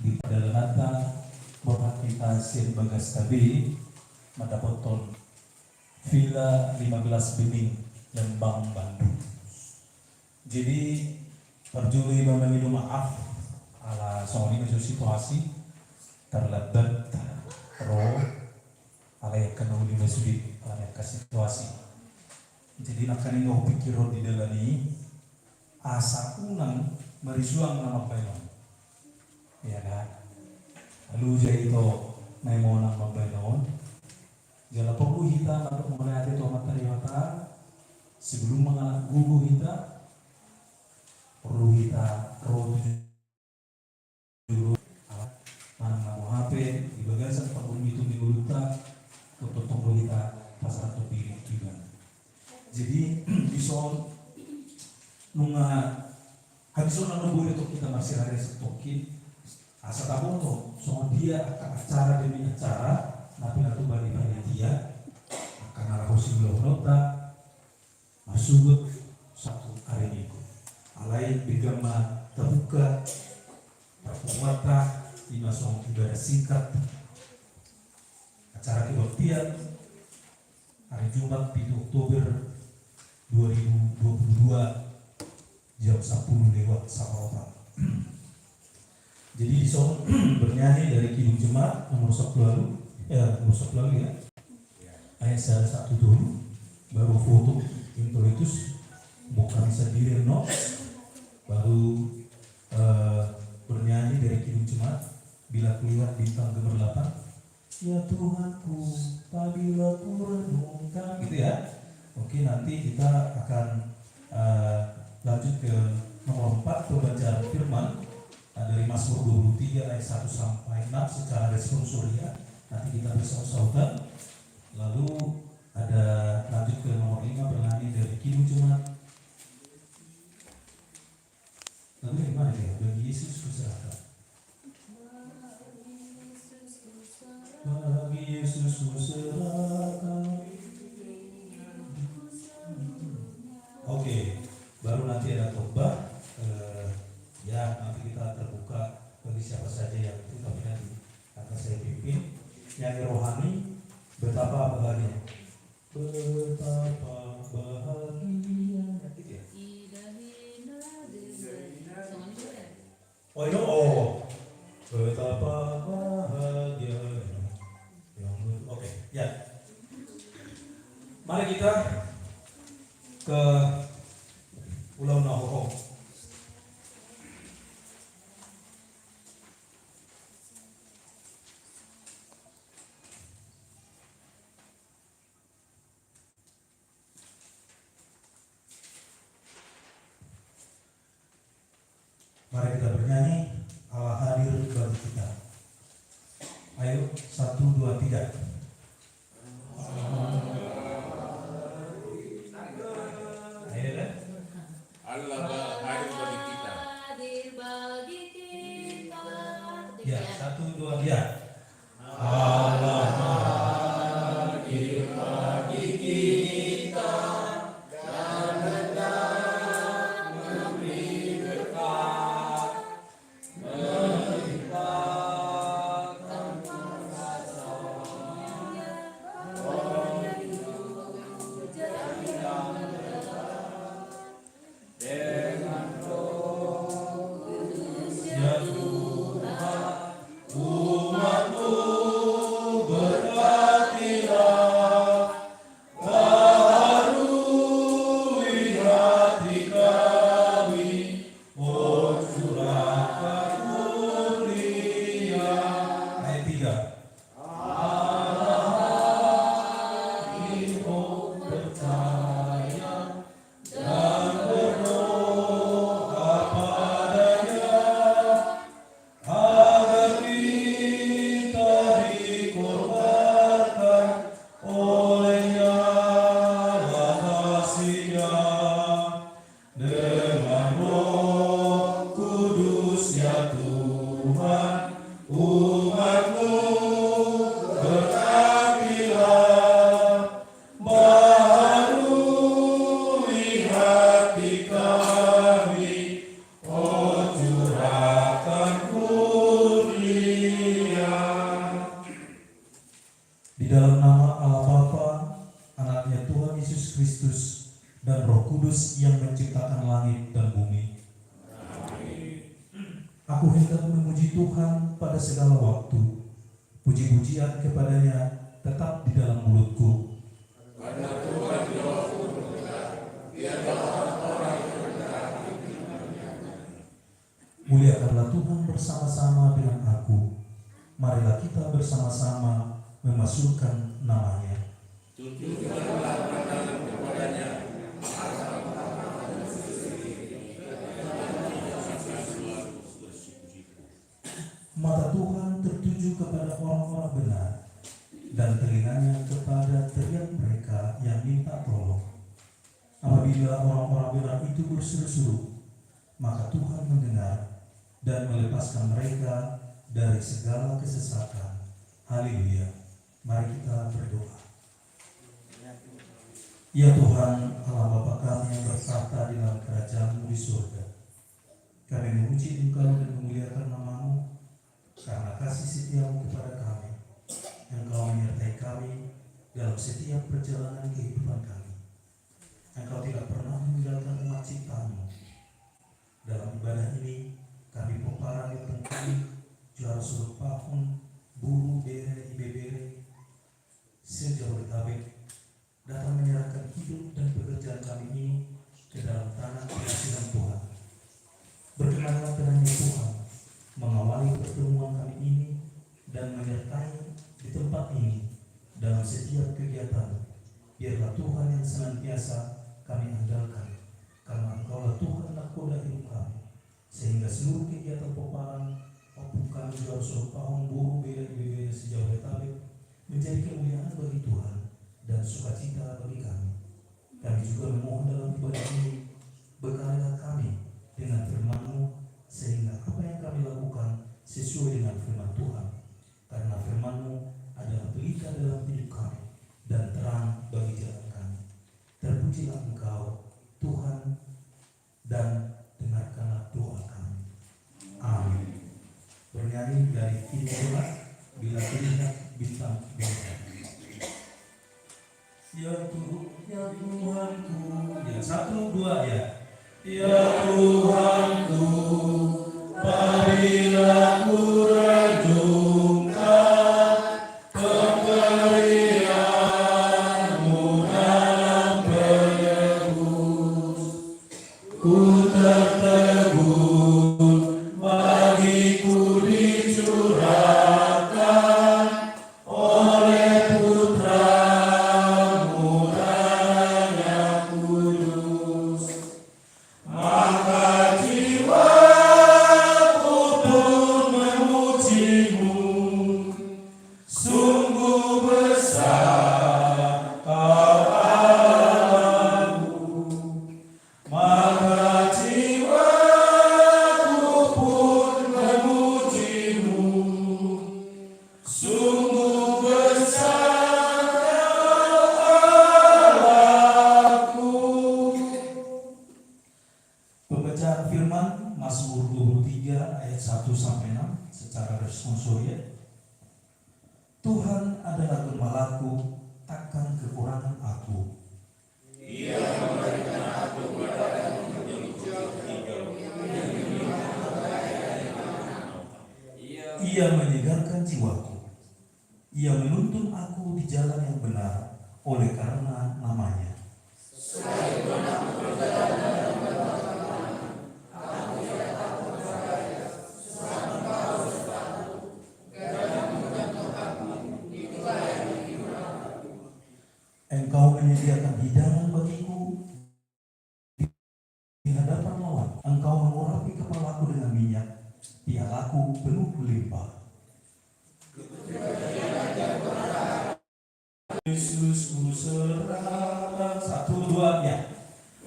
di Padalanata Bapak kita Sien Bagas Tabi Madapoton Villa 15 Bening Lembang Bandung. Jadi perjuli meminta maaf ala soalnya situasi terlambat roh ala yang kena uli mesudit ala yang situasi. Jadi nak kani ngau pikir di dalam ini asa unang merisuang nama pelon, ya kan? Lalu jadi itu memonang membelon. Jala perlu kita untuk melihat itu materi mata sebelum mengalah gugu kita perlu kita roh dulu mana mau HP di bagasan perlu itu minggu luta untuk tunggu kita pasar topi juga. Jadi bison nunga habis orang nunggu itu kita masih ada setokin asa tabung tuh soal dia akan acara demi acara. Tapi nanti balik dia akan arah usia nota masuk satu hari minggu. Alai bigama terbuka, terkuata, dimasuk ibadah singkat. Acara kebaktian hari Jumat 7 Oktober 2022 jam 10 lewat Samarota. Jadi di sana bernyanyi dari Kidung Jemaat nomor 1 lalu. Musik lagi ya. Ayat salah satu dulu, baru foto introitus bukan sendiri no, baru bernyanyi dari Kidung Jemaat bila kulihat bintang gemerlapan. Ya Tuhanku, apabila ku renungkan, gitu ya. Oke, nanti kita akan lanjut ke nomor 4 pembacaan firman dari Mazmur 23 ayat 1 sampai 6 secara responsoria. Nanti kita bersama-sama. Lalu ada lanjut ke nomor 5 bernyanyi dari Kidung Jemaat. Lalu gimana ya? Bagi Yesus kuserahkan. Bagi Yesus kuserahkan. Oke, baru nanti ada khotbah. Ya nanti kita terbuka bagi siapa saja yang itu tapi nanti akan saya pimpin. Yang rohani betapa bahagia, betapa bahagia. Oh itu betapa bahagia. Oke, ya. Mari kita ke Pulau Nahoho. Mari kita bernyanyi Allah hadir bagi kita. Ayo 1, 2, 3. Ayo deh. Allah hadir bagi kita. Ya 1, 2, ya. Allah hadir bagi kita. Kudus yang menciptakan langit dan bumi. Aku hendak memuji Tuhan pada segala waktu. Puji-pujian kepadanya tetap di dalam mulutku. Karena Tuhan Allahku berdekat, biarlah orang-orang berdekat. Muliakanlah Tuhan bersama-sama dengan aku. Marilah kita bersama-sama memasukkan nama-Nya. Tujukanlah pandangan kepadanya. Mata Tuhan tertuju kepada orang-orang benar, dan telinganya kepada teriak mereka yang minta tolong. Apabila orang-orang benar itu berseru-seru, maka Tuhan mendengar dan melepaskan mereka dari segala kesesatan. Haleluya. Mari kita berdoa. Ya Tuhan, Allah Bapa kami yang bertahta di dalam kerajaan-Mu di surga, kami memuji Engkau dan memuliakan nama-Mu karena kasih setia-Mu kepada kami. Engkau menyertai kami dalam setiap perjalanan kehidupan kami. Engkau tidak pernah meninggalkan umat ciptaan-Mu. Dalam ibadah ini, kami pemparangi tengkali, juara sudut pahun, buru, bere, ibebere, sejauh detabek, datang menyerahkan hidup dan pekerjaan kami ini ke dalam tangan keasihan Tuhan. Berkenanlah kiranya Tuhan mengawali pertemuan kami ini dan menyertai di tempat ini dalam setiap kegiatan. Biarlah Tuhan yang senantiasa kami andalkan, karena Engkaulah Tuhan nakoda hidup kami, sehingga seluruh kegiatan peparan maupun kami jual suruh pahung, buru, bela, ibebere sejauh detabek menjadi kemuliaan bagi Tuhan dan sukacita bagi kami. Kami juga memohon dalam ibadah ini, berkalilah kami dengan firman-Mu, sehingga apa yang kami lakukan sesuai dengan firman Tuhan. Karena firman-Mu adalah pelita dalam hidup kami dan terang bagi jalan kami. Terpujilah Engkau, Tuhan, dan dengarkanlah doa kami. Amin. Bernyanyi dari Indonesia, bila terlihat bintang-bintang. Ya Tuhanku, ya 1, 2 ya. Ya Tuhanku, marilah ku renungkan pemberian-Mu dalam penebus. Ku tertegun bagiku dicurahkan oleh Putra-Mu darah-Nya kudus. Maka jiwaku pun memuji-Mu, sungguh besar Kau Allahku. Maka jiwaku pun memuji-Mu, sungguh besar Kau Allahku. Pembacaan firman Mazmur 23 ayat 1-6 secara responsorial. Tuhan adalah gembalaku, takkan kekurangan aku. Ia memberikan aku badan menyeluruh hijau. Ia menyegarkan jiwaku. Ia menuntun aku di jalan yang benar oleh karena nama-Nya. Engkau menyediakan hidangan bagiku di hadapan lawan. Engkau mengurapi kepalaku dengan minyak, pialaku penuh melimpah. Yesus ku serahkan. 1, 2 ya.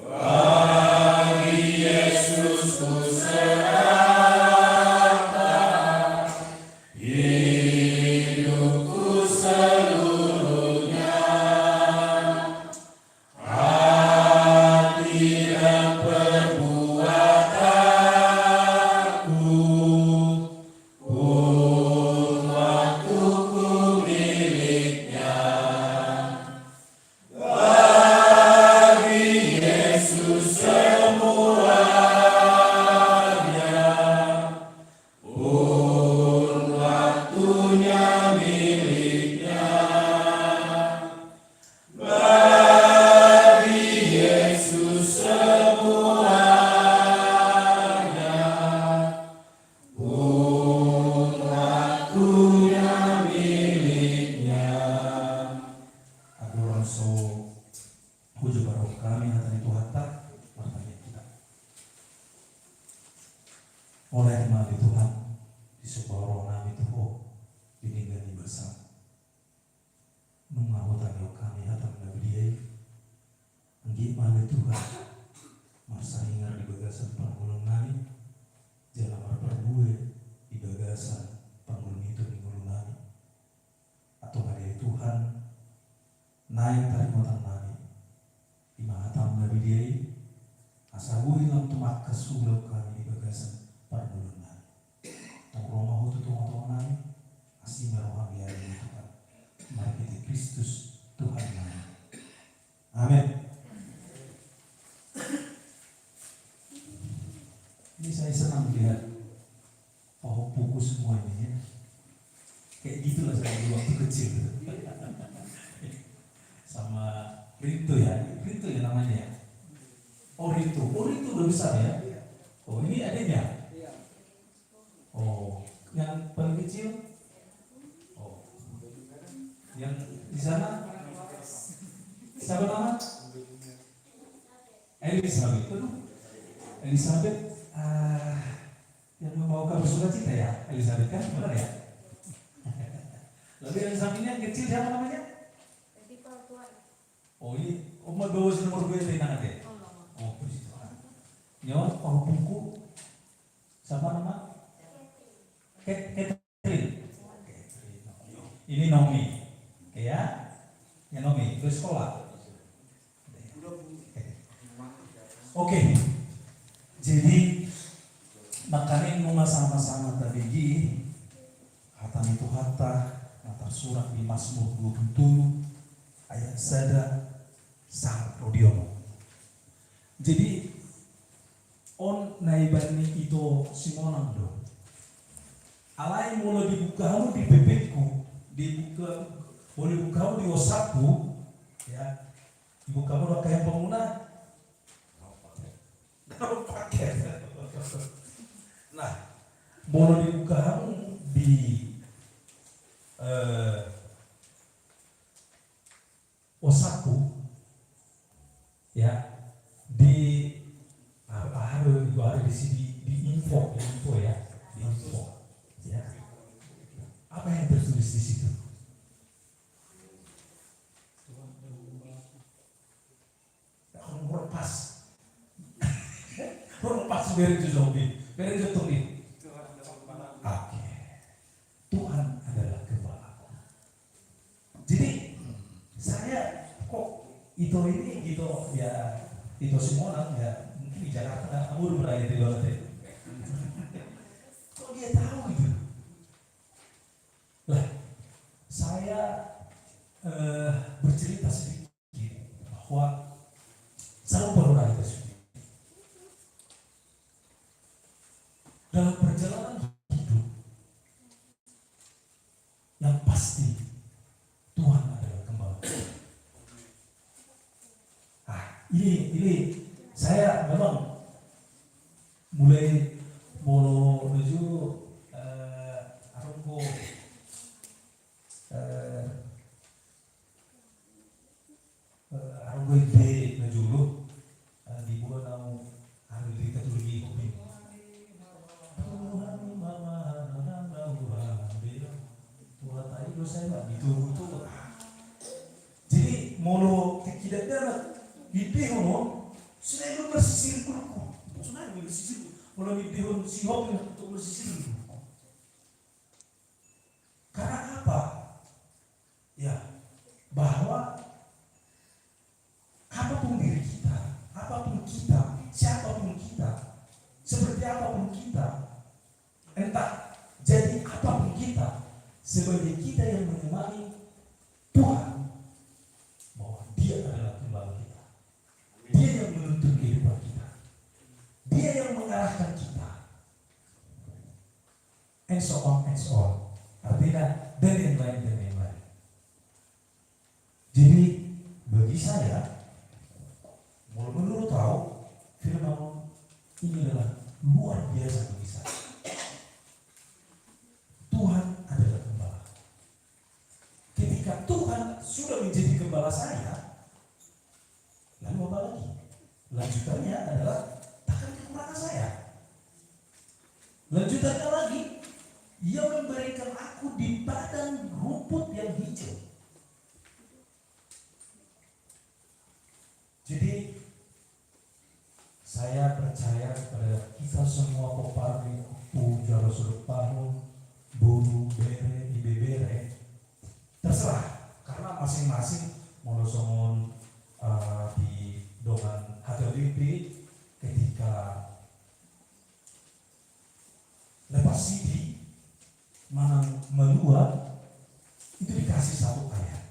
Bagi Yesus ku serahkan hidupku seluruhnya, hati dan perbuatanku. toro nami tuho binigani bersama mengahutan yo kami hatam nabidiai anggi mana Tuhan masa hingar di bagasan panggulung nami jalan marparbue di bagasan panggulung itu di gulung nami atau hari Tuhan naik tarik motan nami di mahatam nabidiai asabu hilang tumak kesulau kami di bagasan panggulung nami tong romahu tu tong nami asih merohang ya Tuhan mari kita Kristus Tuhan nami amin. Ini saya senang lihat buku semua ini ya. Kayak gitulah saya di waktu kecil sama Rito ya namanya ya. Oh Rito udah besar ya. Oh ini adanya. Oh yang paling kecil. Oh yang di sana siapa nama? Elizabeth. Yang membawa kabar sukacita ya, Elizabeth kan, benar ya? Lalu yang sampingnya yang kecil siapa namanya? Oh ini, Oma bawa nomor 2 dari nangat ya? Oh, puji Tuhan. Nyawa, buku, siapa nama? Catherine. Ini Nomi, ya? Ya Nomi, itu sekolah. Oke, jadi makanya nunga sama-sama tadi hatam itu hatta natar surat di Mazmur 27 ayat sada sang rodiono. Jadi on naibani itu simonang do. Alai mulai dibuka di bebekku, boleh buka di WhatsAppku, ya dibuka udah kayak pengguna. Paket. Nah, boleh dibuka di WhatsAppku, ya di ada di sini di info ya, di info, ya. Apa yang tertulis di situ? Lepas beri zombie, beri zombie. Oke, Tuhan adalah gembalaku. Jadi saya kok itu ini gitu ya, itu semua orang ya mungkin di Jakarta kamu berada di banget ya. Kok dia tahu gitu? Lah, saya bercerita sedikit bahwa saya baru ada dalam perjalanan hidup yang pasti Tuhan adalah gembala. Ini saya memang mulai mau menuju arunggo ide menuju lu di bulan mau hari kita tuh lagi kopi. Saya nggak ditunggu-tunggu. Jadi mau tidak darat didehon, sudah itu bersisir buruk. Sudah itu bersisir. Kalau didehon si hobi untuk bersisir. Karena apa? Ya, bahwa apapun diri kita, apapun kita, siapapun kita, seperti apapun kita, entah jadi apapun kita. Sebagai kita yang menemani Tuhan, bahwa Dia adalah gembala kita, Dia yang menuntun kehidupan kita, Dia yang mengarahkan kita, and so on. Artinya dan yang lain. Jadi bagi saya, menurut tahu firman ini adalah luar biasa bagi saya. Tuhan adalah gembala. Ketika Tuhan sudah menjadi gembala saya, lalu apa lagi? Lanjutannya adalah takkan kekurangan saya. Lanjutannya lagi, Ia memberikan aku di padang rumput yang hijau. Jadi saya percaya kepada kita semua peparni, jaro sudut pahu, buru, bere, ibebere, terserah, karena masing-masing monosongon di dongan HTLP ketika lepas CD mana meluat itu dikasih satu ayat,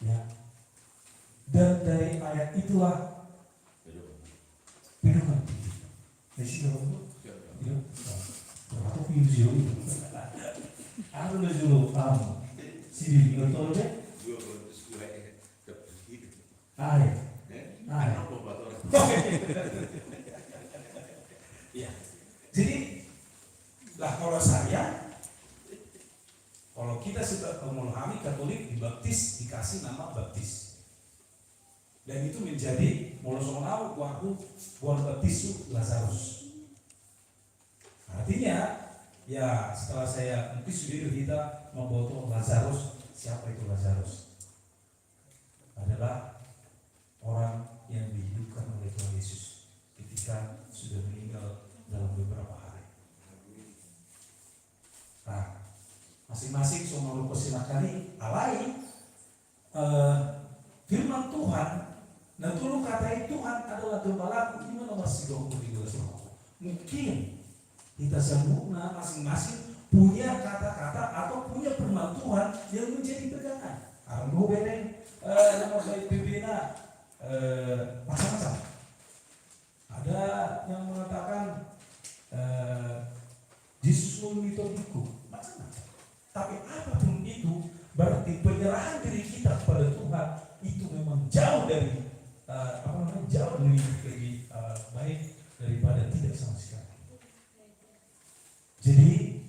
ya. Dan dari ayat itulah kehidupan kita. Dari sini atau video itu. Aku udah dulu paham. Sini betul deh. Ayat. Ya. Jadi lah kalau kita sudah memahami Katolik dibaptis dikasih nama baptis. Dan itu menjadi molosonau waktu buat baptisu Lazarus. Artinya ya setelah saya mungkin sudah kita membawa Lazarus. Siapa itu Lazarus? Adalah orang yang dihidupkan oleh Tuhan Yesus ketika sudah meninggal dalam beberapa hari. Nah, masing-masing semua lupa alai firman Tuhan. Nah, dulu kata Tuhan adalah gembalaku, gimana masih 23 mungkin kita semua masing-masing punya kata-kata atau punya firman Tuhan yang menjadi pegangan. Arno bereng nama baik pimpinan macam-macam. Ada yang mengatakan Yesus metodiku, macam-macam. Tapi apapun itu berarti penyerahan diri kita kepada Tuhan itu memang jauh dari jauh lebih baik daripada tidak sama sekali. Jadi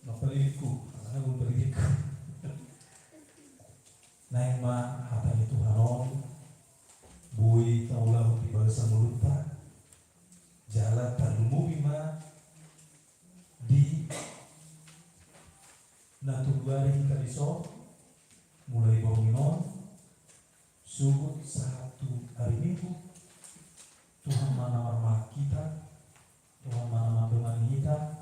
nopeliku, karena gue beriku. Naik mah hata itu haron, bui taulah di bahasa mulutnya, jalan talumu bima di natugari kaliso. Mulai bangunan, subuh satu hari Minggu, Tuhan mana rumah kita, Tuhan mana dengan kita,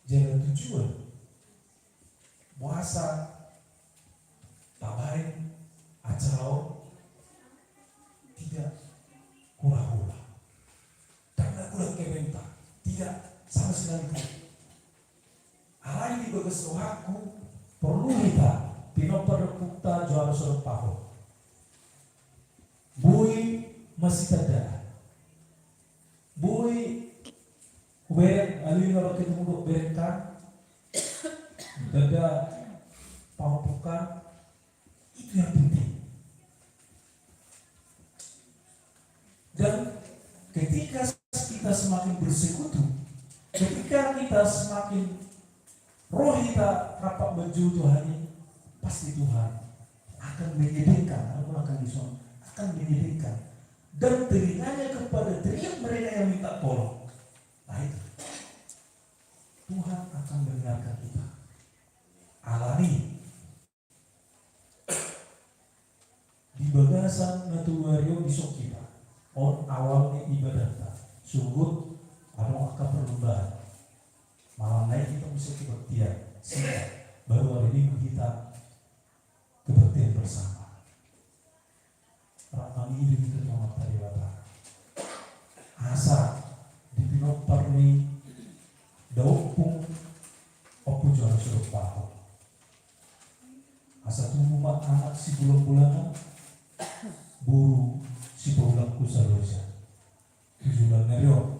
jaga tujuan, puasa, tabarin, acara, tidak hura-hura, karena kurang kebentak, tidak sama sekali. Alai di bagas rohaku, perlu kita pinoperkukta juara surat paho. Bui masih ada. Bui beren alui kalau kita mau berenkan, dada pahopukan itu yang penting. Dan ketika kita semakin bersekutu, ketika kita semakin roh kita rapat baju Tuhan ini, pasti Tuhan akan menyediakan, akan menyediakan dan telinganya kepada teriak mereka yang minta tolong. Nah itu Tuhan akan mendengarkan kita. Alami di bagasan natuario isok kita on awalnya ibadah sungguh anu akan perlombaan. Malam naik kita bisa kebaktian sehingga baru hari Minggu kita kebaktian bersama. Rakami hidup itu sama tadi Bapak. Asa di pinopar ni daupung opu juara suruh paho. Asa tumumat anak si bulan-bulanan buru si bulan kusalosa. Tujuan nereo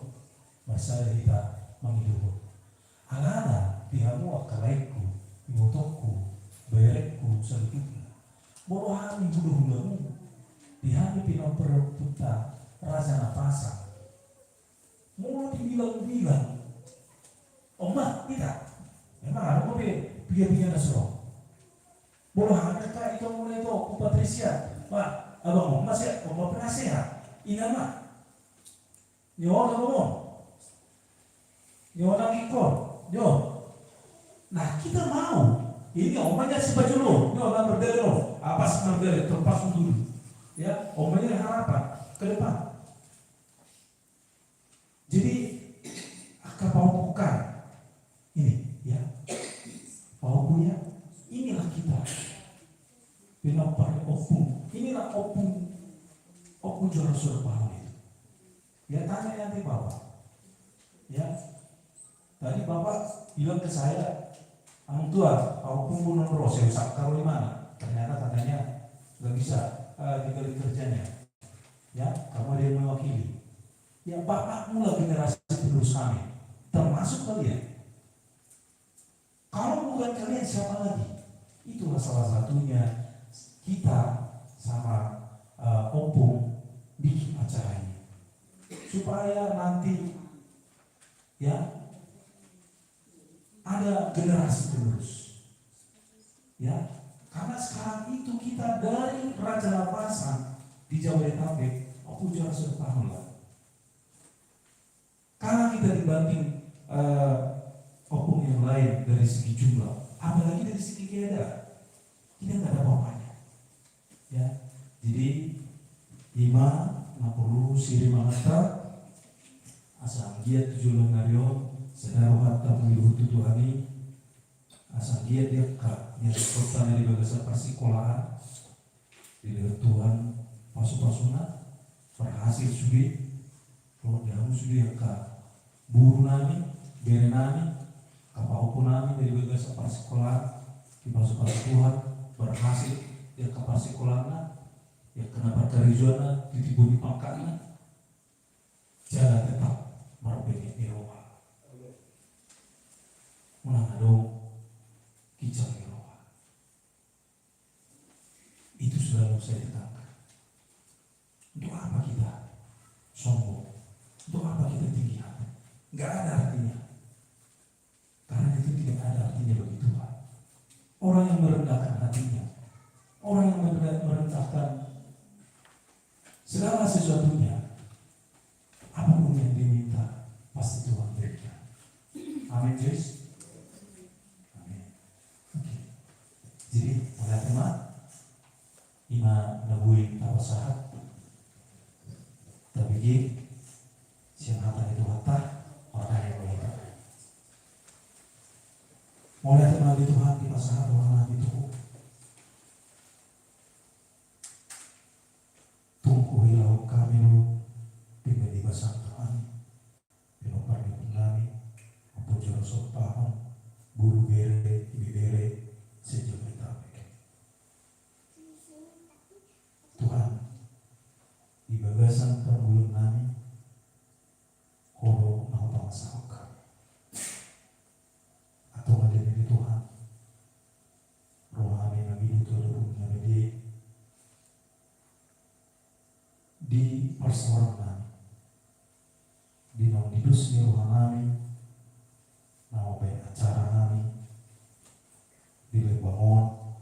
masalah kita menghidup. Alana pihamu akalaiku, imotokku, berekku, selanjutnya. Borohani bulu-bulamu, pihami pinoper puta, rasa napasa. Mau dibilang-bilang, Oma, kita, memang ada mau piya-piya nasurong. Borohani kak itu mulai itu, ku Patricia, Pak, abang masih, Oma penasehat, inama. Nyo ngomong. Nyo nang ikon. Nyo. Nah kita mau. Ini omanya si Bajulu. Nyo nang berdero. Apa sih berdero? Terpasung dulu. Ya, omanya harapan ke depan. Jadi kapau bukan ini ya. Mau punya inilah kita. Pinapar opung. Inilah opung. Opung juara surabaya itu. Ya tanya nanti Bapak. Ya. Tadi Bapak bilang ke saya, "Ang tua, opung bunuh rose usah kalau di mana?" Ternyata katanya nggak bisa diberi kerjanya. Ya, kamu ada yang mewakili. Ya Bapakmu lah generasi penerus kami, termasuk kalian. Kalau bukan kalian siapa lagi? Itulah salah satunya kita sama Opung bikin acara ini supaya nanti ya ada generasi penerus. Ya, karena sekarang itu kita dari Raja Lapasan di Jabodetabek, Opung juara sepahun lah. Karena kita dibanding opung yang lain dari segi jumlah, apalagi dari segi keadaan, kita nggak ada apa-apanya. Ya, jadi 560 siri mangata asal dia 7 lengario sedaro hatta pemilu tutuhani asal dia kak yang kota dari bagasan persikolahan di Tuhan pasu-pasuna berhasil sudah kalau dia sudah kak buru nami, bere nami, kapau pun nami dari bagasan persikolahan di pasu-pasu Tuhan berhasil dia ke persikolahan ya kenapa karizona ditibu di pangkatnya jangan tetap merbeni Eropa mengadong kicau Eropa itu selalu saya tetapkan. Untuk apa kita sombong? Untuk apa kita tinggi hati? Nggak ada artinya, karena itu tidak ada artinya bagi Tuhan. Orang yang merendahkan hatinya, orang yang merendahkan segala sesuatunya, apapun yang diminta pasti Tuhan berikan. Amin, guys. Amin. Oke. Jadi pada tema ima nabuin tawasahat, tapi siang hata itu hata orang yang melihat. Mulai teman di Tuhan di pasahat orang itu. Tungku hilau kami lu tiba-tiba sang Tuhan pinopar di pengami apa jauh sopahon buru bere ibi bere sejauh bertabek Tuhan di bagasan perbulun nami horo mau bangsa kami atau ngademi Tuhan roh kami nabi itu nabi di persoalan di dalam hidus rohani mau baik acara kami di lebangon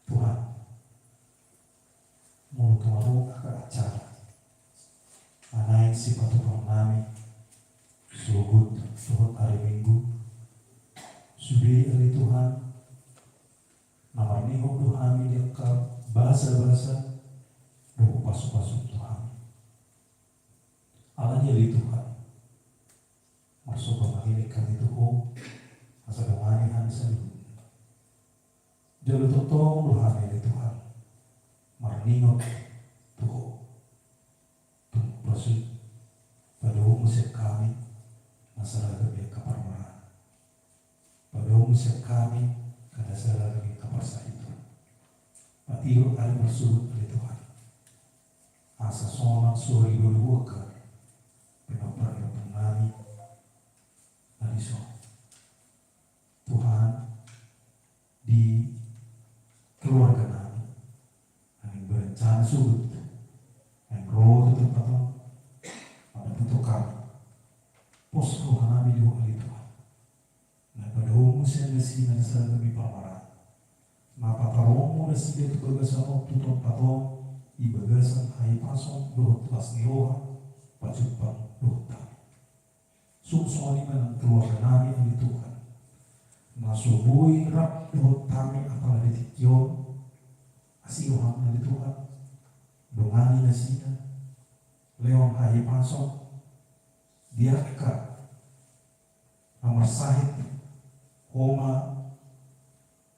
Tuhan mulut malu ke acara anain sifat Tuhan kami sugut suhut hari Minggu sudi hari Tuhan nama ini Tuhan kami dia ke bahasa-bahasa doa pasu-pasu Tuhan Allah jadi Tuhan masuk pemahilikan itu masa kemanihan selalu jalur totong Tuhan jadi Tuhan marningot tuh pasu pada musik kami masalah lebih keparmaraan pada musik kami kada salah lebih keparsa itu patio kali bersurut oleh Tuhan asa sonang suri dulu ke penopar yang penari aliso Tuhan di keluarga kami yang berencana surut yang roh itu tempat pada bentuk kami pos roh kami di wali Tuhan nah pada umusnya nasi nasa lebih pamarah mapa taromo nasi itu bergesan waktu tempat ibagasan hai pasong doh kelas niroha pajupang luta. Suksoni man ang keluarga nami ang Tuhan. Masubuhi rap doon kami apalagi tikyon. Asiuham na Tuhan. Dungani na siya. Leong hahi pasok. Diaka. Amasahit. Homa.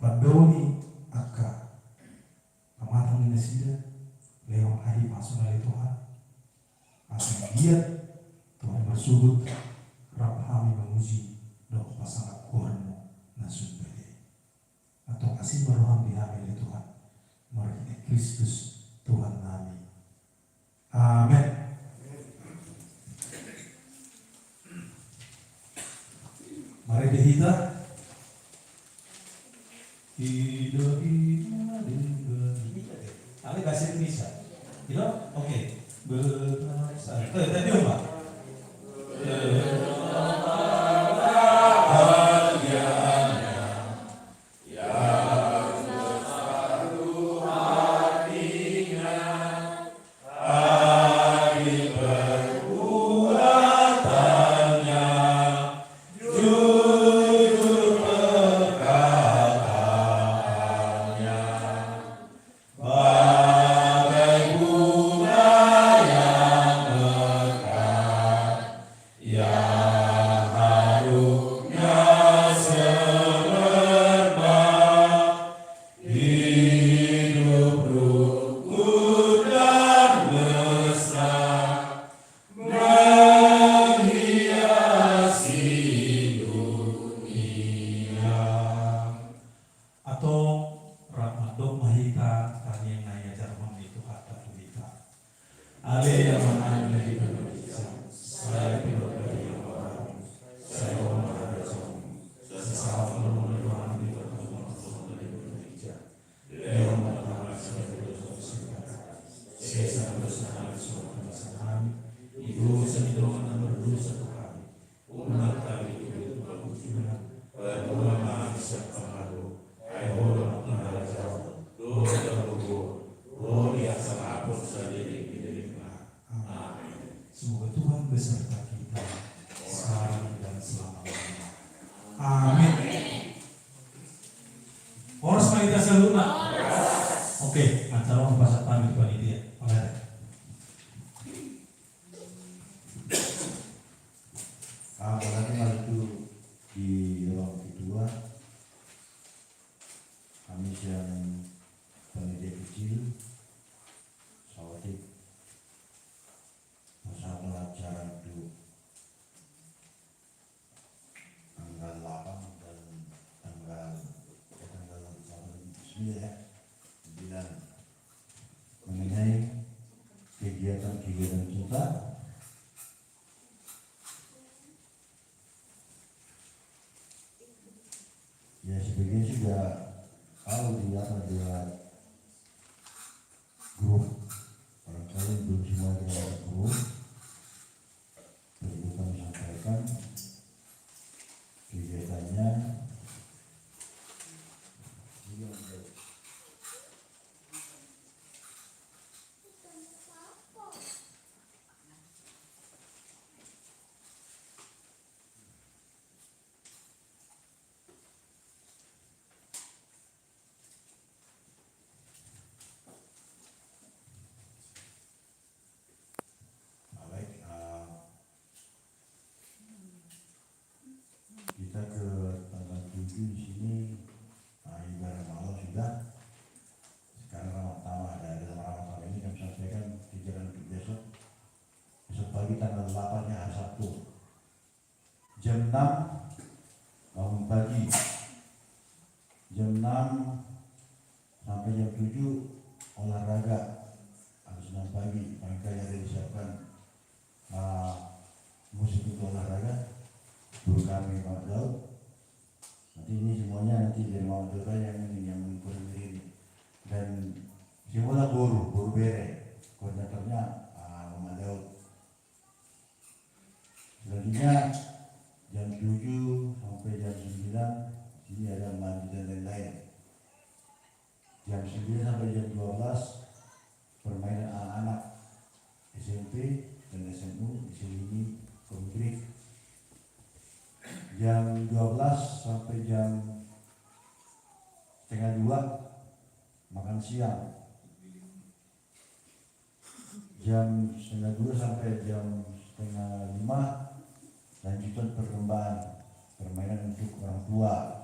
Padoni. Aka. Amatang na siya. Leong hahi pasok na Tuhan. Asin dia Tuhan bersudut rap kami memuji dok pasangan kurno nasun beli atau kasih meroham di kami Tuhan mari Kristus Tuhan kami. Amin. Mari kita hidup Ale bahasa Indonesia. Gitu? Oke. Bersama. Tadi apa? Semoga Tuhan beserta kita sekarang dan selamanya. Amin. Horas kita seluna. Oke, acara membahas pamit panitia. Oke. Apalagi hal itu di ruang kedua kami yang panitia kecil sawatik masa pelajaran itu tanggal 8 dan tanggal 9 ya 9 mengenai kegiatan-kegiatan kita. Ya sebagian sudah tahu dia grup, barangkali belum semua ada grup. Perlu kami sampaikan kegiatannya. Kita ke tanggal 7 di sini, ibadah malam sudah. Sekarang ramah tamah dalam ramah tamah ini kami sampaikan kegiatan untuk besok. Besok pagi tanggal 8-nya hari Sabtu, jam 6 bangun pagi, jam 6 sampai jam 7 olahraga habis 6 pagi. Mereka yang ada disiapkan musik untuk olahraga. Guru kami Pak Daud, nanti ini semuanya nanti dari Mama Dota yang mengikuti diri dan semua guru bere koordinatornya Mama Daud. Selanjutnya jam 7 sampai jam 9 ini ada mandi dan lain-lain. Jam 9 sampai jam 12 permainan anak-anak SMP dan SMU jam 12 sampai jam setengah 2 makan siang, jam setengah 2 sampai jam setengah 5 lanjutan permainan untuk orang tua.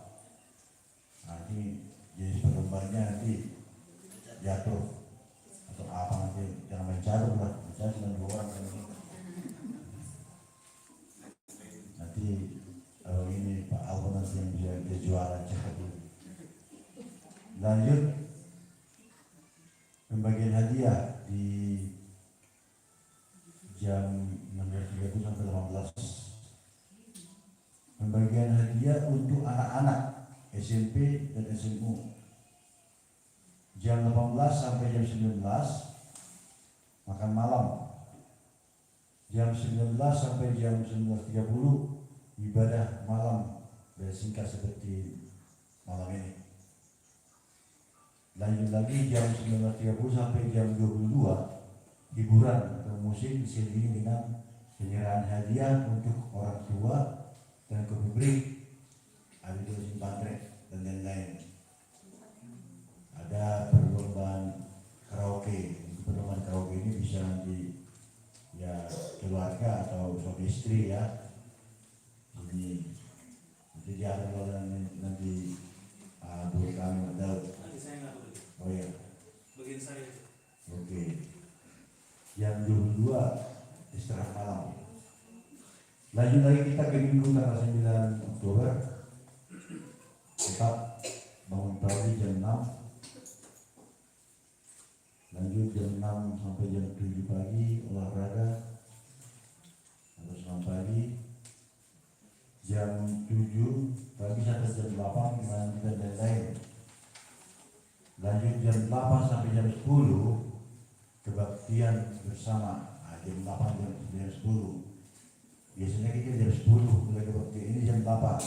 Nanti jadi perlombanya nanti jatuh atau apa nanti jangan main catur lah, misalnya cuma 2 orang kan. Nanti kalau ini Pak Albo nanti yang dia juara cepat dulu. Lanjut pembagian hadiah di jam 16.30 sampai 18. Pembagian hadiah untuk anak-anak SMP dan SMU jam 18 sampai jam 19 makan malam, jam 19 sampai jam 19.30 ibadah malam dan singkat seperti malam ini. Lanjut lagi jam 19.30 sampai jam 22 hiburan atau musik diselingi dengan penyerahan hadiah untuk orang tua dan ke publik, ada dosen baterai dan lain-lain. Ada perlombaan karaoke. Perlombaan karaoke ini bisa nanti ya keluarga atau suami istri ya. Ini jadi ada nanti boleh kami tahu. Nanti saya nggak boleh. Oh ya. Bagian saya. Oke. Yang 22 istirahat malam. Lanjut lagi kita ke minggu tanggal 9 Oktober. Tetap bangun pagi jam 6. Lanjut jam 6 sampai jam 7 pagi olahraga atau senam pagi. Jam 7 pagi sampai jam 8 lanjut dan lain-lain. Lanjut jam 8 sampai jam 10 kebaktian bersama. Jam 8 jam 10. Biasanya kita jam 10 mulai kebaktian, ini jam 8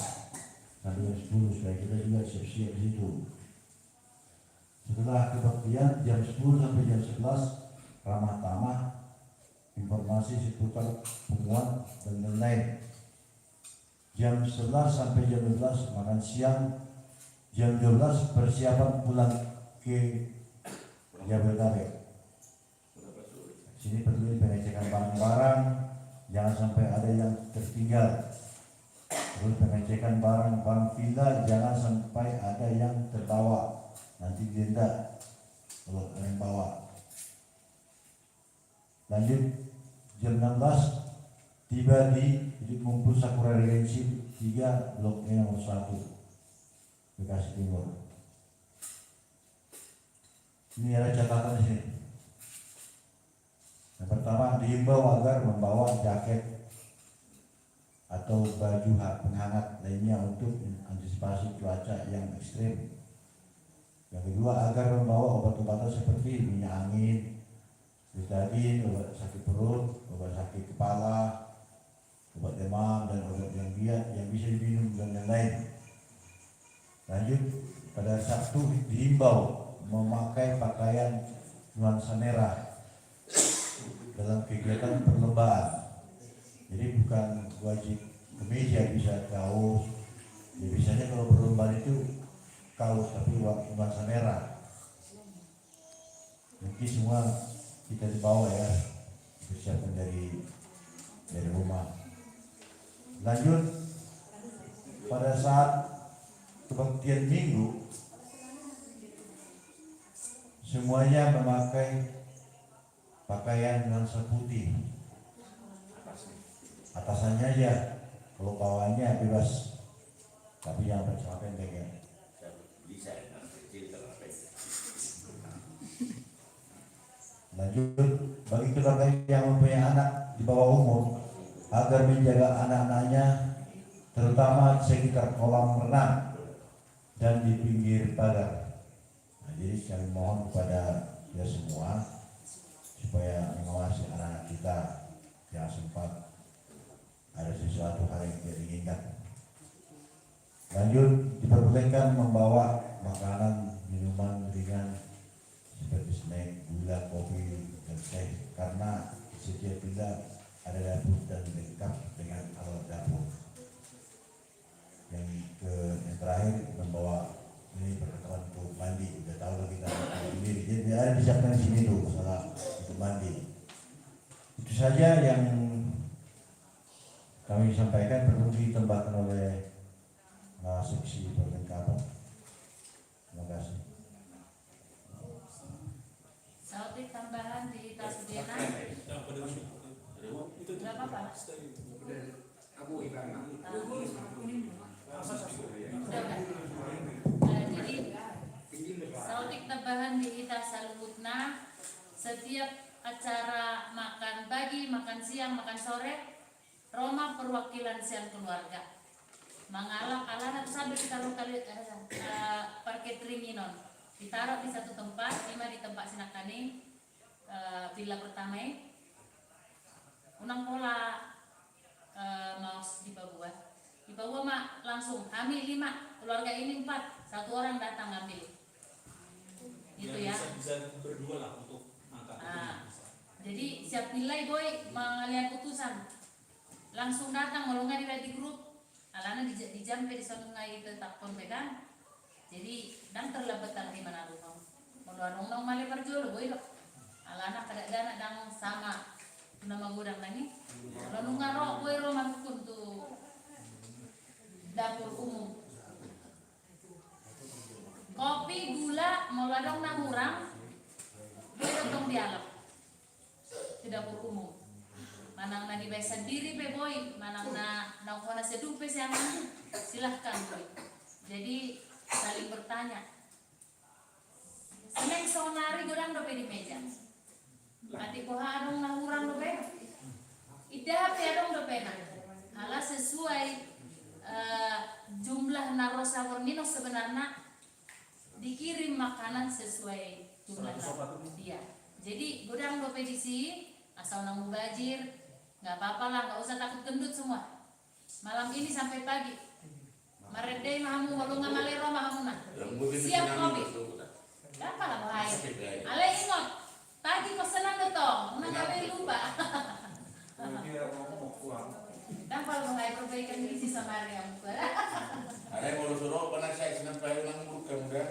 sampai jam 10 supaya kita juga siap-siap di situ. Setelah kebaktian jam 10 sampai jam 11 ramah tamah, informasi seputar pengumuman dan lain-lain. Jam 11 sampai jam 12 makan siang. Jam 12 persiapan pulang ke Jabodetabek. Sini perlu pengecekan barang-barang, jangan sampai ada yang tertinggal. Terus pengecekan barang-barang villa, jangan sampai ada yang terbawa, nanti denda kalau ada yang bawa. Lanjut jam 16 tiba di titik kumpul Sakura Regency 3 Blok E nomor 1 Bekasi Timur. Ini ada catatan di sini. Yang pertama, diimbau agar membawa jaket atau baju penghangat lainnya untuk antisipasi cuaca yang ekstrim. Yang kedua, agar membawa obat-obatan seperti minyak angin, betadin, obat sakit perut, obat sakit kepala, obat demam, dan obat yang bisa diminum dan lain-lain. Lanjut, pada Sabtu diimbau memakai pakaian nuansa merah dalam kegiatan perlombaan. Jadi bukan wajib kemeja, bisa kaos. Ya, biasanya kalau perlombaan itu kaos tapi nuansa merah. Mungkin semua kita dibawa ya, persiapan dari rumah. Lanjut, pada saat kebaktian minggu semuanya memakai pakaian nuansa putih. Atasannya aja, kalau bawahnya bebas, tapi jangan bercelana pendek ya. Lanjut, bagi keluarga yang mempunyai anak di bawah umur, agar menjaga anak-anaknya terutama di sekitar kolam renang dan di pinggir pagar. Nah, jadi kami mohon kepada kita semua supaya mengawasi anak-anak kita yang sempat ada sesuatu hal yang tidak diinginkan. Lanjut, diperbolehkan membawa makanan, minuman ringan seperti snack, gula, kopi, dan teh, karena setiap villa ada dapur dan lengkap dengan alat dapur. saja yang kami sampaikan perlu ditambahkan oleh seksi bagian kapal. Terima kasih. Sautik tambahan di tas Dena. Berapa Pak? Udah kan? Jadi sautik tambahan di Ita Salutna setiap acara makan pagi, makan siang, makan sore, Roma perwakilan siang keluarga. Mengalak alana sambil kalau parkir ringinon ditaruh di satu tempat, 5 di tempat Sinakani, villa pertama unang pola mau di Papua mak langsung kami 5, keluarga ini 4, 1 orang datang ngambil gitu ya. Bisa berdua lah untuk angkat. Jadi siap nilai boy mengalian putusan langsung datang kalau nggak di grup alana di jam di sungai tetap kontekan. Jadi dan terlambat lagi mana rumah mau nong male perjual boy dok alana kada dana dang sama nama gudang nani lalu ngarok boy rumah untuk dapur umum kopi gula mau ladong nang urang boy dong dialog di dapur umum manang na dibayar sendiri pe boy manang na kona seduh pe siang silahkan boy. Jadi saling bertanya seneng sonari godang dope di meja mati poha adong na urang dope ida pe adong dope na ala sesuai jumlah narosa warnino sebenarnya dikirim makanan sesuai jumlah dia. Jadi godang dope di sini asal nang mubajir nggak apa-apa lah, nggak usah takut gendut semua. Malam ini sampai pagi maredei mahamu walau nggak malero mahamu nah siap kopi apa lah bahaya ale ingat pagi pesanan dotong nggak boleh lupa dan kalau bahaya perbaikan gizi sama yang ada yang mau suruh pernah saya senang pelayan nang bukan udah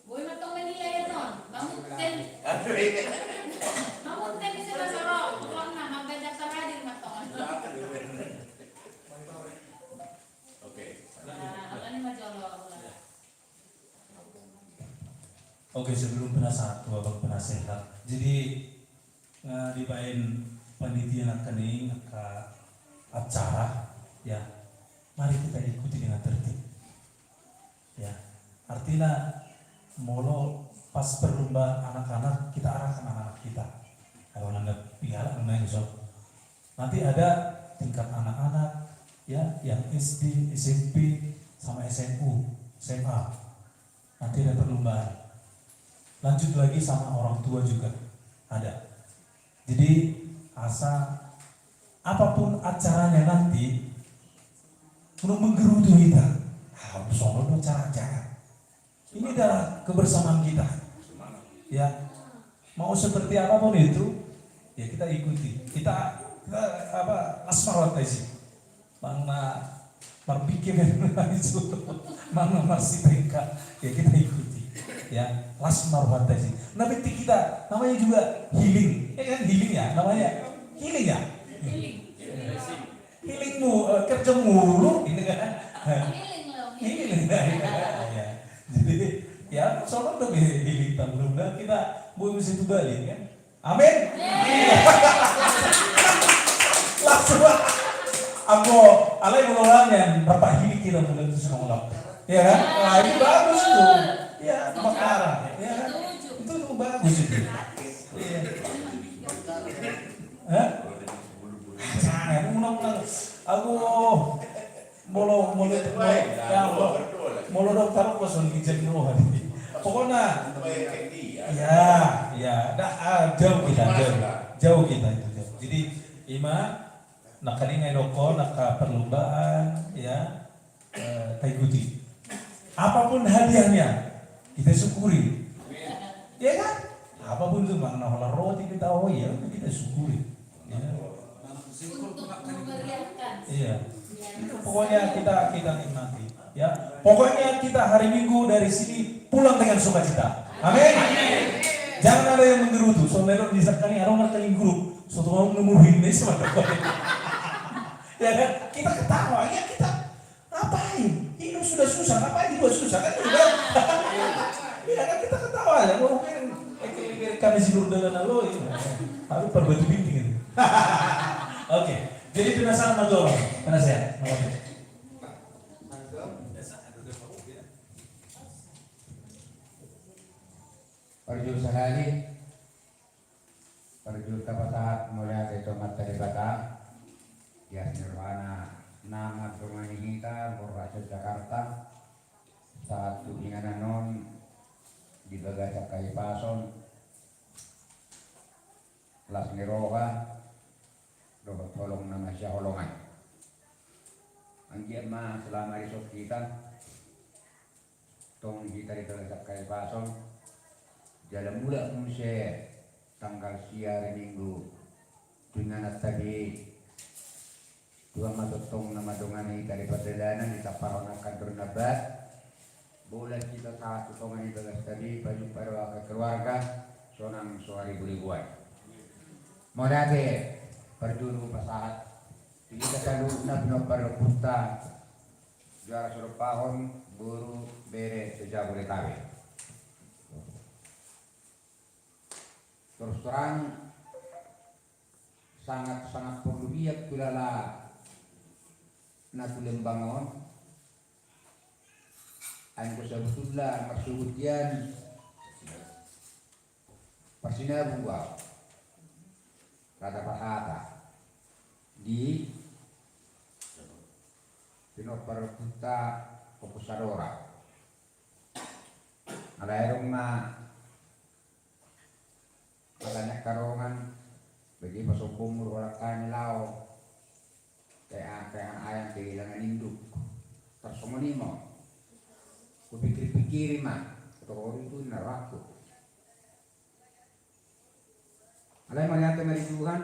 boy matong menilai non mamuten di sebelah sorok pulang nah mampir daftar hadir matong oke. alani majolo Oke, sebelum penasehat, abang penasehat. Jadi dibain panitia kening ke acara, ya. Mari kita ikuti dengan tertib. Ya, artinya molo pas perlombaan anak-anak kita arahkan anak-anak kita. Kalau nanggap piala namanya sob. Nanti ada tingkat anak-anak, ya, yang SD, SMP, sama SMU, SMA. Nanti ada perlombaan. Lanjut lagi sama orang tua juga ada. Jadi asa apapun acaranya nanti untuk menggerutu kita harus selalu cara-cara. Ini adalah kebersamaan kita. Ya, mau seperti apapun itu, ya kita ikuti. Kita apa asmarat sih. Mana berpikir itu, mana masih tingkat, ya kita ikuti. Ya, lasmar fantasi. Nah, penting kita namanya juga healing. Ya kan healing ya, namanya healing ya. Healingmu kerja mulu ini kan. Healing. Ya. Jadi ya soalnya tuh healing mudah kita boleh mesti balik kan. Amin. Langsung aku alai mulanya bapak healing kita mulai terus ngomong. Ya kan? Nah, itu bagus tuh. Ya, makara. Ya kan? Itu bagus itu. Iya. Hah? Jangan ulang-ulang. Aku molo dokter kosong izin roh hari. Pokoknya ya, jauh kita itu. Jadi ima nakalingai doko naka perlombaan ya ikuti. Apapun hadiahnya kita syukuri. Ya kan? Apapun itu makna hola roti kita ya kita syukuri. Ya. Untuk memeriahkan. Iya. Pokoknya kita nikmati. Ya. Pokoknya kita hari Minggu dari sini pulang dengan sukacita. Amin. Jangan ada yang menggerutu. Soalnya di sekali ada orang kali grup suatu mau nemuin nih sama ya kan? Kita ketawa, ya kita ngapain? Hidup sudah susah, ngapain dibuat susah kan? Juga. Ya kan kita ketawa ya, mungkin kami sidur dengan lo ini. Harus perbatu binting itu. Oke, jadi penasaran sama orang, penasaran. Oke. Perjul sekali, perjul saat mulai dari tomat dari batang, ya nirwana nama rumah kita, Borraca Jakarta, saat tudingan non di Bagasa Kayu Pason, Las Niroga, Robot tolong nama Syaholongan. Anggiat mah selama risot kita, tong kita di Bagasa Kayu Pason. Dalam bulan Musa tanggal siar minggu dengan tadi dua matotong nama dongani dari perjalanan di taparan kantor nabat boleh kita saat tongan itu tadi baju para keluarga sonang suari bulibuan mau dade berdulu pasahat kita selalu nabno para puta juara suruh pahon buru bere sejak boleh tabe. Terus terang sangat perlu lihat kulala nakulembangon angko sebetulnya maksudnya persinabu gua rata pahata di Pinopar Puta Popusadora ada rumah banyak karongan bagi pasopong murwalakan lao kaya ayam kehilangan induk terus mo kupikir-pikir mah orang itu naraku alay malihat mali Tuhan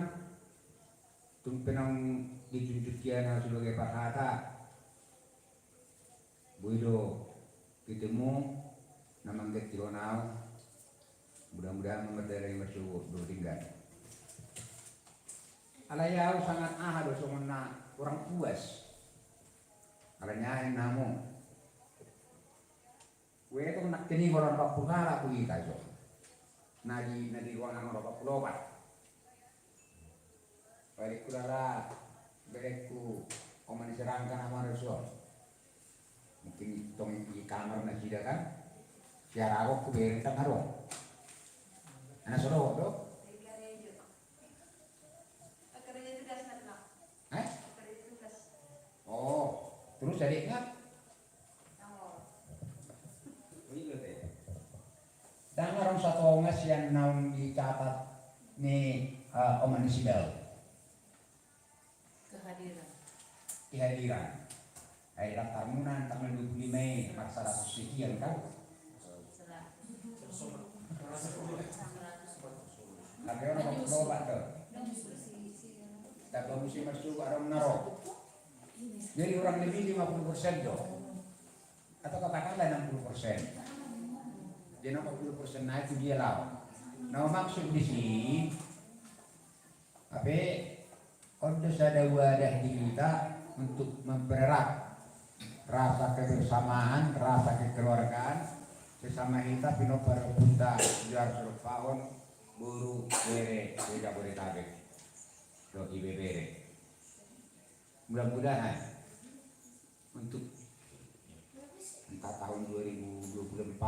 tumpenang ditunjuk kiana sebagai pakata buido ketemu namang ketironau mudah-mudahan memerdaya bersyukur tinggal. Alayau sangat ahad dosongna kurang puas. Alanya namu. Kue itu nak kini orang Papua aku kita jo. Nadi ruangan orang Papua. Balik kulara bereku oman serangkan amar so. Mungkin tong di kamar nasi dah kan. Siara aku berekan harong. Anak suruh tu? Oh, terus jadi ingat? Dan orang satu ngas yang naung dicatat ni Oman Sidal. Kehadiran. Hari daftar munan tanggal 25 Mei masalah sekian kan? Lagi orang berubah tu. Tak mesti masuk orang naro. Jadi orang lebih 50% tu. Atau katakanlah 60%. Jadi 40% naik itu dia lah. Nah maksud di sini, apa? Kondus ada wadah di kita untuk mempererat rasa kebersamaan, rasa kekeluargaan sesama kita Pinopar Punta Juar Surupahon Buru bere beda boleh tabek doki bebere mudah-mudahan untuk entah tahun 2024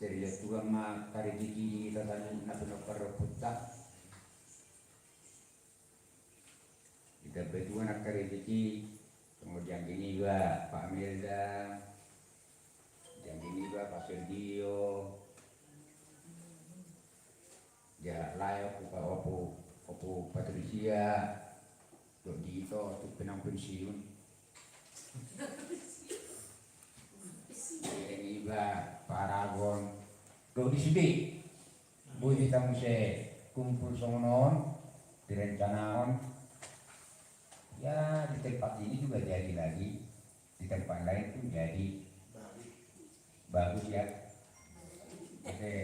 jadi Tuhan mah kari diki kita tadi nabi Pinopar Punta kita berdua nak kari diki kemudian ini juga Pak Milda yang ini juga Pak Sergio ya layak upa opo Patricia dok dito untuk penang pensiun ini juga Pak Aragon dok di sini boleh kita mesti kumpul sonon direncanakan ya di tempat ini juga jadi lagi di tempat lain pun jadi bagus ya oke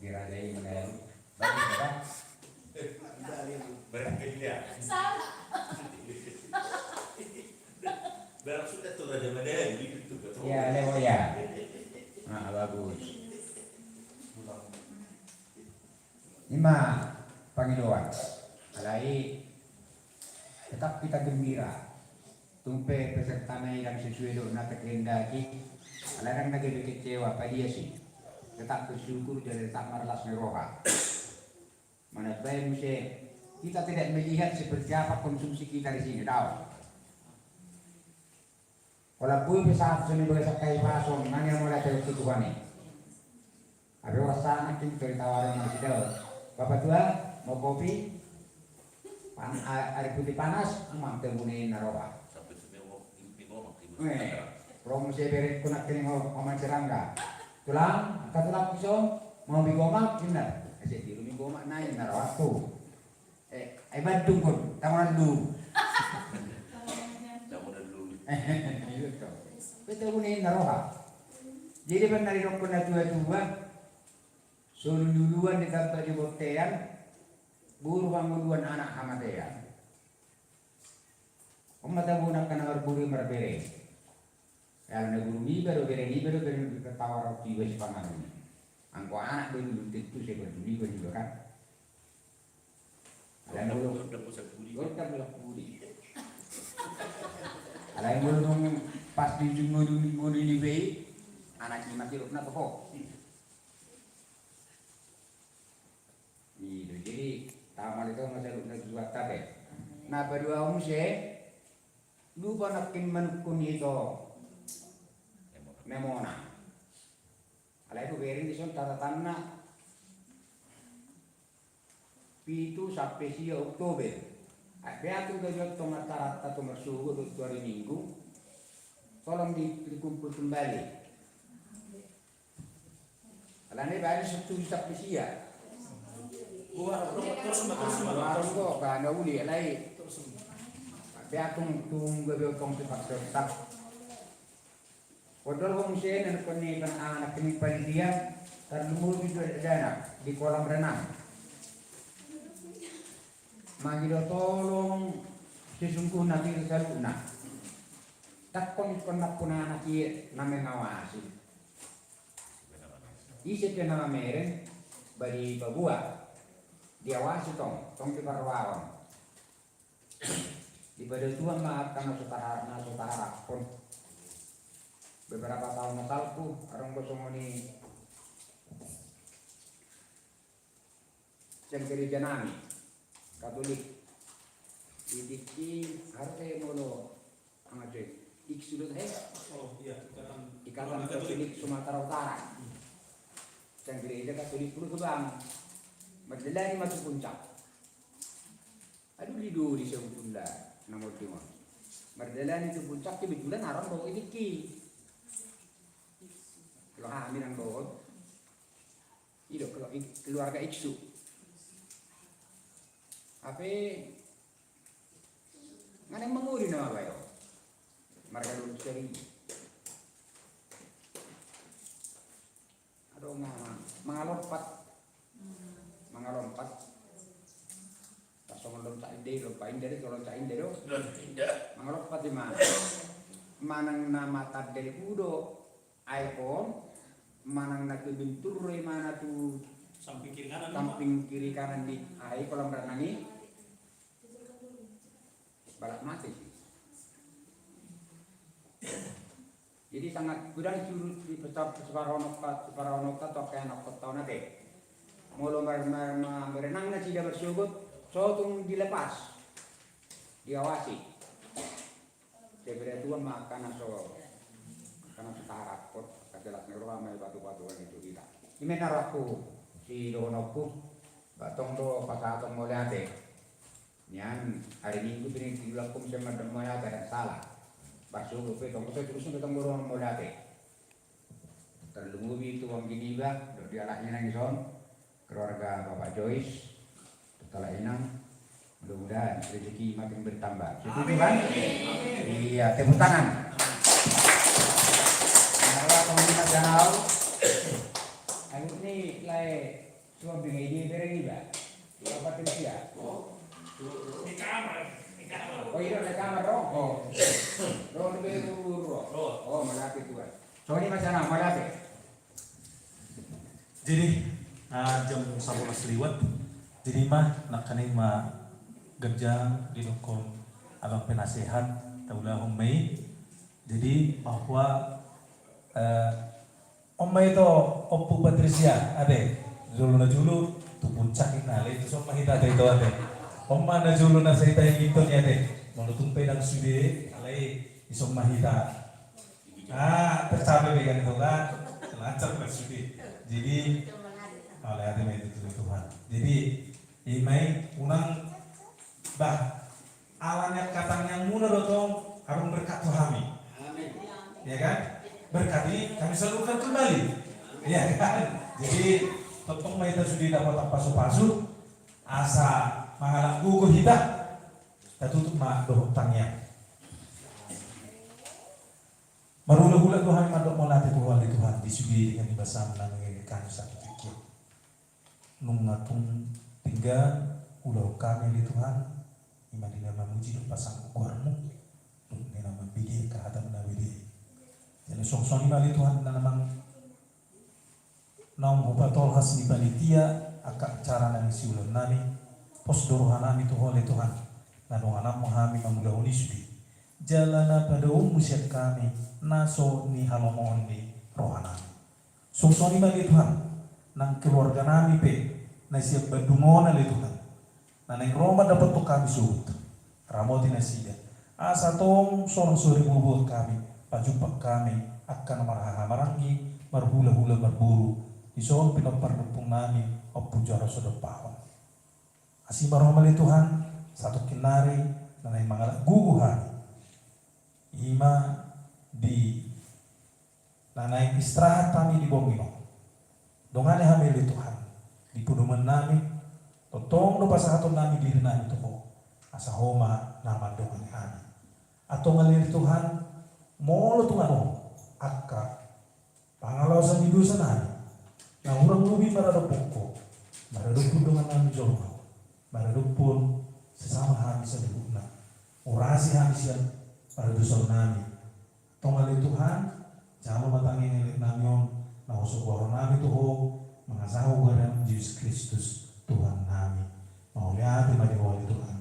dirajai menaruh bagus ya Berarti dia. Salah. Berarti sudah tuh Raja Madani gitu. Ya, lewo ya. Nah, bagus. Lima Panginoon, alai tetap kita gembira. Tumpe peserta yang sesuai dengan kehendaki. Alarang lagi kecewa pada dia sih. Tetap bersyukur dan tetap malas meroha. Mana baik mesti kita tidak melihat seperti apa konsumsi kita di sini, tahu? Kalau pun bisa seni berasa kayak pasong, mana yang mulai dari Tuhan ini? Ada rasa anak itu ditawarin masih tahu. Bapak tua mau kopi, air putih panas, emang terbunuhin naroba. Sampai semua ngomong. Kalau mesti beri kunak kini mau serangga, tulang, katulang pisau, mau bigomak, benar. Asyik di rumah bigomak naik naroba tuh. Bandung pun, tamunan dulu. Betul punya naroba. Jadi benar di rokok tua-tua. Suruh duluan di kantor di botean, guru bangunan anak hamatean. Mata bunak kana berburu berbere. Kalau na guru ni baru ketawa roti wes pangan ini. Angko anak dulu itu saya berduri juga kan. Ada mulu, gorka belah budi. Ada mulu pas di jumlah ini be, anak ini mati rupna pokok. Jadi tamal itu masih lupa jual tape. Nah berdua umse, lupa nakin menukun itu memona. Alai itu berin di sana tata tanah itu sampai sia Oktober. Ada tu kerja tomat tarata tomat suhu 2 hari minggu. Tolong dikumpul kembali. Alai bayar 1 sampai sia. Terus Warung kok kan ada uli alai. Dia tung gabung paksa tak. Padahal wong sen anak ni anak ni panitia terlumur di dana di kolam renang. Manggil tolong sesungguh nanti saluna. Tak kon nak pun anak ia nama ngawasi. Isi nama meren bagi babua. Diawasi tong di parwawan. Di pada Tuhan maafkan saudara pun beberapa tahun nasalku orang kosong ini yang gereja nami Katolik didiki harus mulu amat iksulut Oh iya, ikatan Katolik Sumatera Utara yang gereja Katolik puluh kebang Magdalani masuk puncak. Aduh lidu di sebutunda nomor 5. Magdalani itu puncak kebetulan orang bawa iki. Kalau hamil yang bawa, itu kalau keluarga iksu. Apa? Mana menguri nama bayo? Mereka dulu cari. Aduh mengalompat. Pasong loncat ide lupain dari loncain dari mengalompat di mana? Manang nama tadel kudo iPhone, manang nak bentur mana tu samping kiri kanan di air kolam renang ini balap mati. Jadi sangat gudang curut di pesawat separonoka atau kayak anak kota nate. Mulu berenang na tidak bersyukur, sotung dilepas, diawasi. Sebenarnya Tuhan makan aso, karena setara kot, kejelas neroha mai batu-batu itu kita. Ini naraku si donoku, batong do pasatong mulai ate. Nian hari Minggu ini dilakukan sama demaya tidak salah. Bersyukur petong terus petong burung mulai ate. Terlumui itu wong gini bah, dia lahirnya nangison. Keluarga Bapak Joyce setelah inang mudah-mudahan rezeki makin bertambah. Setuju kan? Iya, tepuk tangan. Kalau pemerintah danau, aku ini lai suami ini beri ba, apa tersia? Oh iya, ada kamar dong. Oh, lebih dulu. Oh, malapit tuan. So ini macam mana malapit? Jadi jam 11 lewat. Jadi mah nak kanai mah gerjang di dokon abang penasehat taulah Mei. Jadi bahwa Mei itu Oppu Patricia ade dulu na julu tu puncak inale itu sama kita ada itu ade. Omma na julu na sa itay ito niya ade. Malutumpay ng sude alay isong mahita. Tercapai dengan itu kan lancar kan sude. Jadi oleh ada itu Tuhan. Jadi imai unang bah alanya katanya muna dotong harus berkat Tuhami. Ya kan? Berkati kami salurkan kembali. Ya kan? Jadi totong mai sudah dapat pasu-pasu asa mangalang gugur kita tutup mak doh tangnya. Marula-hula Tuhan madok molati Tuhan di Tuhan disudi dengan ibasam nang ngene satu pikir. Nung ngatung tinggal ulau kami di Tuhan iman di nama muji pasang ukuranmu nung di nama bidi ke hata menawidi. Jadi song-song di Tuhan na namang naung hupatol has ni panitia akak cara nang siulan nami pos doruhan nami Tuhan di Tuhan nanong anak mohami mamulahuni sudi jalana pada musiat kami naso ni halomon ni rohanami song-song di Tuhan nang keluarga nami pe na siap badungon ali Tuhan na nang Roma dapat to kami suut ramoti na sida asa tong sorong suri bubut kami pajumpa kami akan marahamarangi marhula-hula berburu isoon pinapardupong nami o pujara sa dapahon asing marahumali Tuhan satu kinari na may mga guguhan ima di nanay istirahat kami di Bongino dongane hamili Tuhan di puduman nami totong lupa sa hatong nami diri nami tuho asa homa naman dongane kami ato ngalir Tuhan molo tungano akka pangalaw sa midusa nami na urang lubi maradupong ko maradupon dengan nami jorno maradupon sesama kami sa lubuna orasi kami siya maradusol nami tungali Tuhan jamo matangin nilik namion na usukoro nami tuho mga sahuga ng Diyos Kristus Tuhan nami mauliati madiwali Tuhan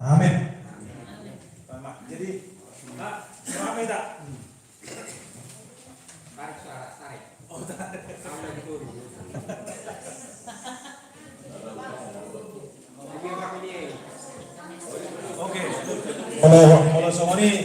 amin. Jadi ramai tak? Tarik. Oh, tarik. Sampai gitu. Oke. Kalau semua ini